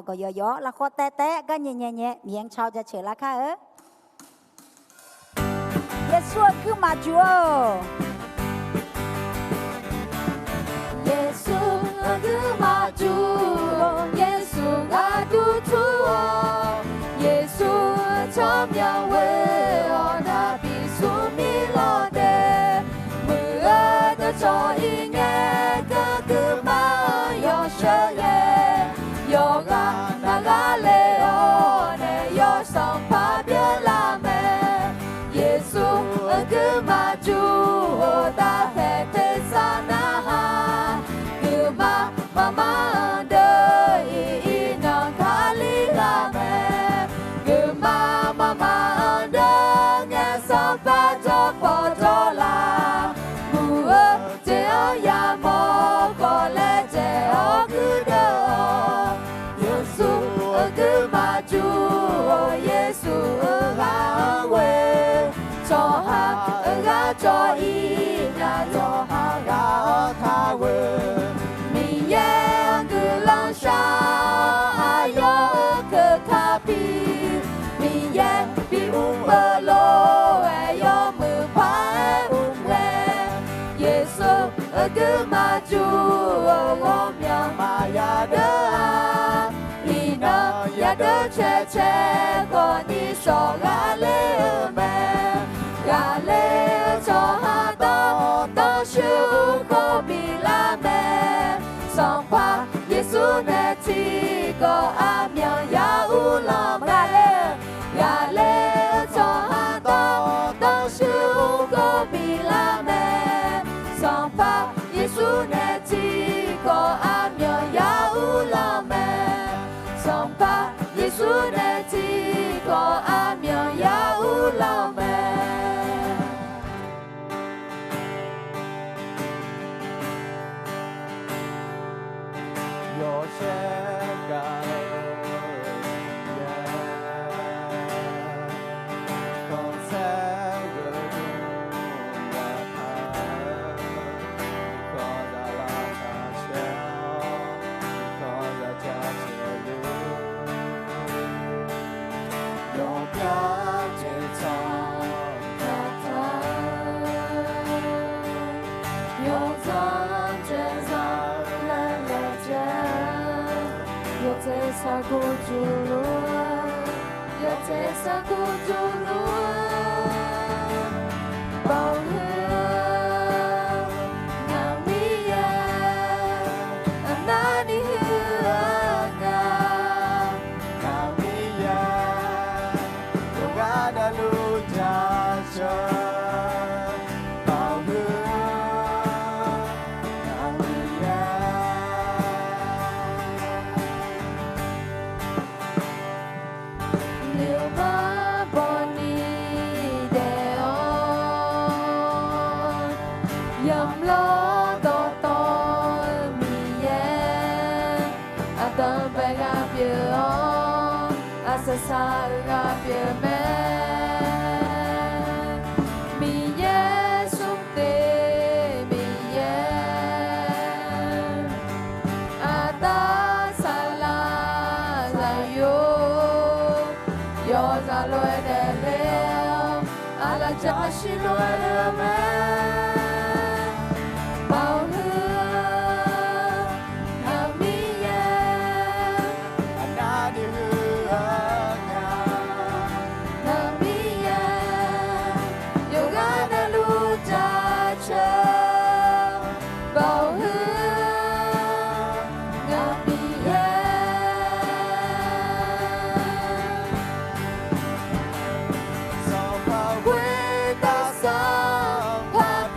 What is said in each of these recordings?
nào có gió là khó té té cái nhẹ nhẹ nhẹ miệng chào cho chờ là khá ớ Giêsu cứ mà chúa Giêsu cứ mà chúa Giêsu ngã tu chúa Giêsu trong nhà quê ona bị xuống mi lo đề mưa đã cho ý nghe cứ mà yo sơ nghe yo ga lê o ne yo song pa bia la mẹ Giêsu cứ mà chúa ta thể thế sa na ha cứ mà đời non khá lý la mẹ cứ mà đời nghe sao pa cho po cho la mùa treo ya mò có lẽ treo cứ đỡ Giêsu cứ mà chúa Giêsu ga quê cho ha ga cho y nhà cho ha ga tha quê mi ye cứ lan sa ayo cứ tha pi mi ye pi bơ lô ayo mư phai we Giêsu cứ mà chúa gom nhà mà ya đỡ ina ya đỡ che con đi so ga lê mẹ ga lê cho ha ta siêu có bị la mẹ song pa Giêsu nè chỉ có am nhau ya u la ga lê cho ha ta siêu có bị la mẹ song pa Giêsu nè chỉ có am nhau ya u la mẹ song pa Giêsu nè chỉ có am nhau ya u la mẹ Yo sẽ cả con sẽ gửi luôn là thà con đã là thà treo con đã cha treo luôn lòng cá trên sông Yo gian trên gian lên là trên Yo te sa cô chú luôn Yo te sa cô chú luôn Bao hương Nàng mi na đi hương nào mi yo ga đã lu cha chơi bao hương nào mi Liều ba bọn đi để ôn Dầm lo to mi tâm bé ga bia ôn sa ga bia mẹ mi sum te mi ta sa yo za loe de leo ala cha shi loe de me bao hương hàng mi anh đã đi hương hàng mi yo ga na lu cha cha bao hương hàng mi sao bao quê ta sang tháp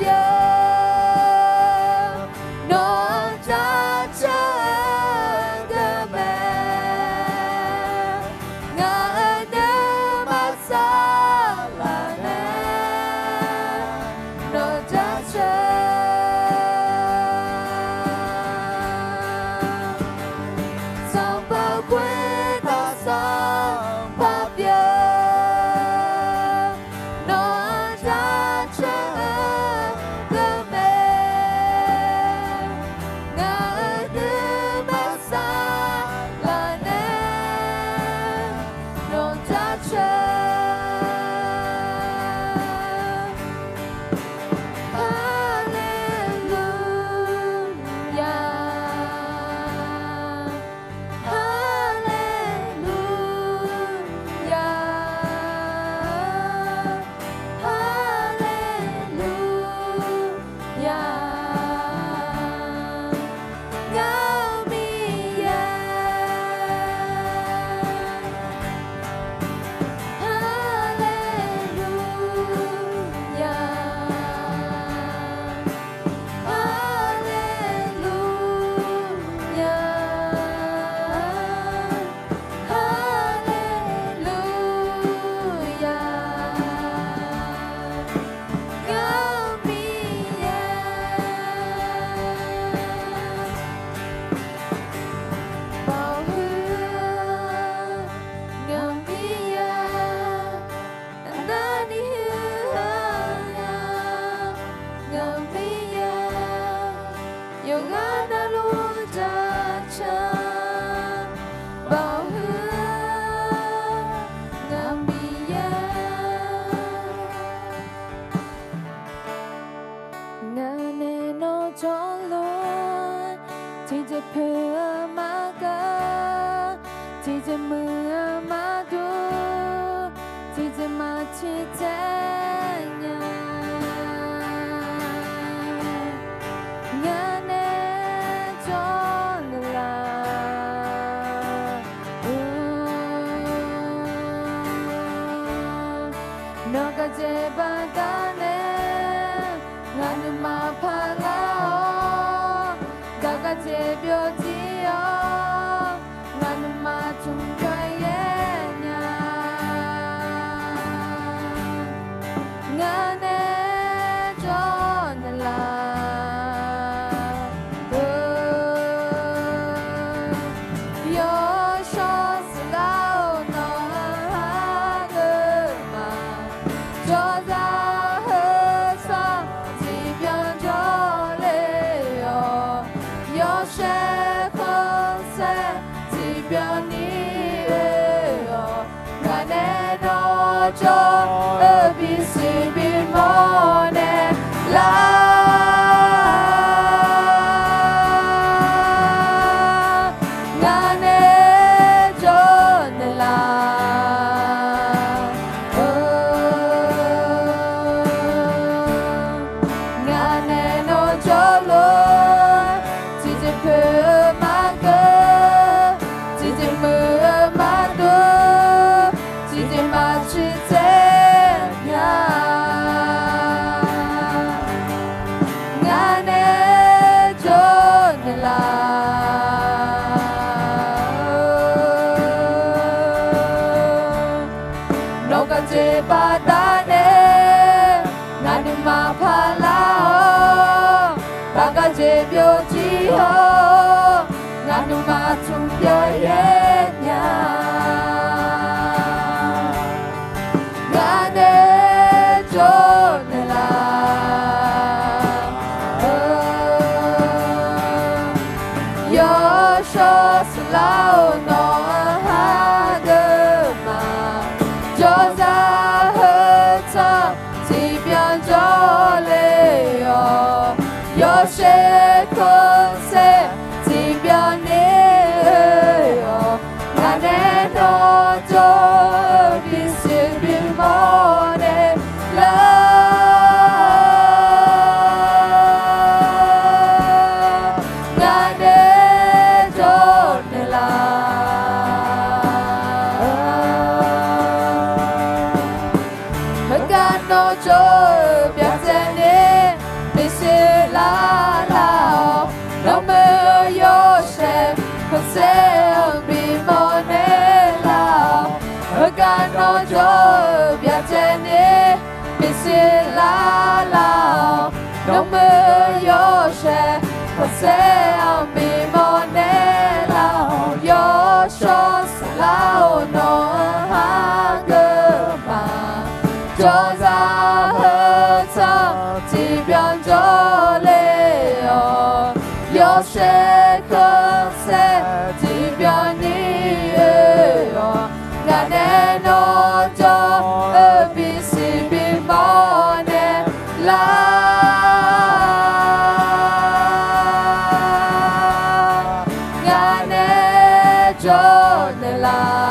chỉ chỉ mưa mà du chỉ chỉ mà chỉ thế nhà nhà nè cho là nó có chế ba ta nè ngàn mà pha lao đã có chế biểu chi ngàn mà chung quay nhà ngàn nè cho là cho ở bên xứ bên mò nè la ngã nè cho nè la ngã nè nó cho lối chỉ chỉ phơi mà cơ chỉ chỉ mưa mà đua chỉ chỉ mà chỉ ba ta nè ngàn mà pha lao ta có chế biểu chi ho ngàn mà chung biểu hết nhà ngàn nè cho nè la yo cho lao nó ha de mà cho ra chỉ biết cho lệ yo sẽ không sẽ chỉ biết nè ngàn nè nó cho biết sự biết mò nè la ngàn nè cho nè la nó cho biết thế này để sẽ là nào nó mơ yo sẽ không sẽ bị mò nè nào cả nó cho biết thế này để sẽ là nào nó mơ yo sẽ không sẽ bị mò nè nào yo cho lao nó hàng mà cho ra hơn sao chỉ biết cho lệ yo sẽ không sẽ chỉ biết đi ngàn nè nó cho ở bên xứ bên mò nè la ngàn nè cho nè la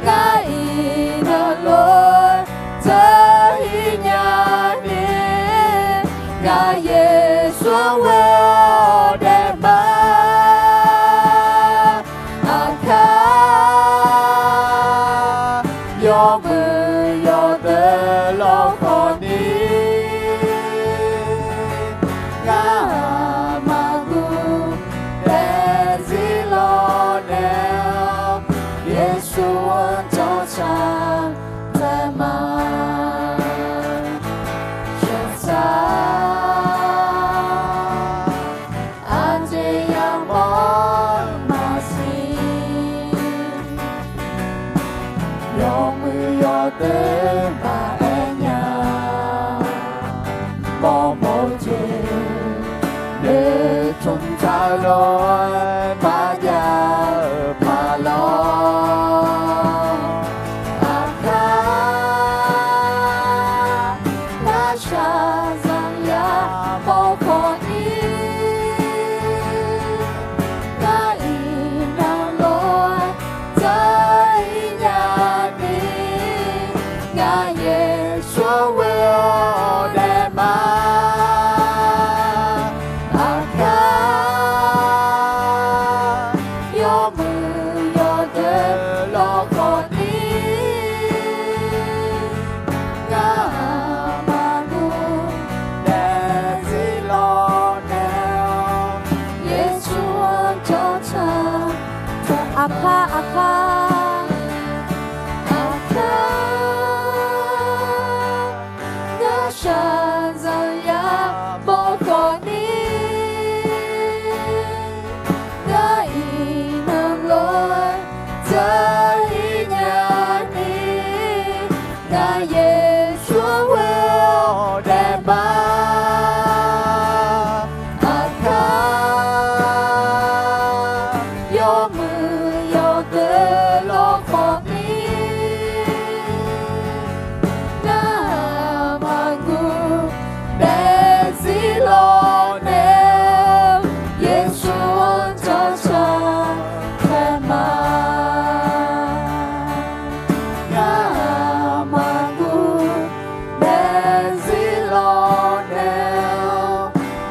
Ngai na lối tế mà em nhà mò mò chê để chúng ta lối mà nhà mà lo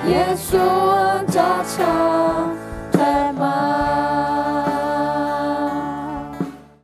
Yes,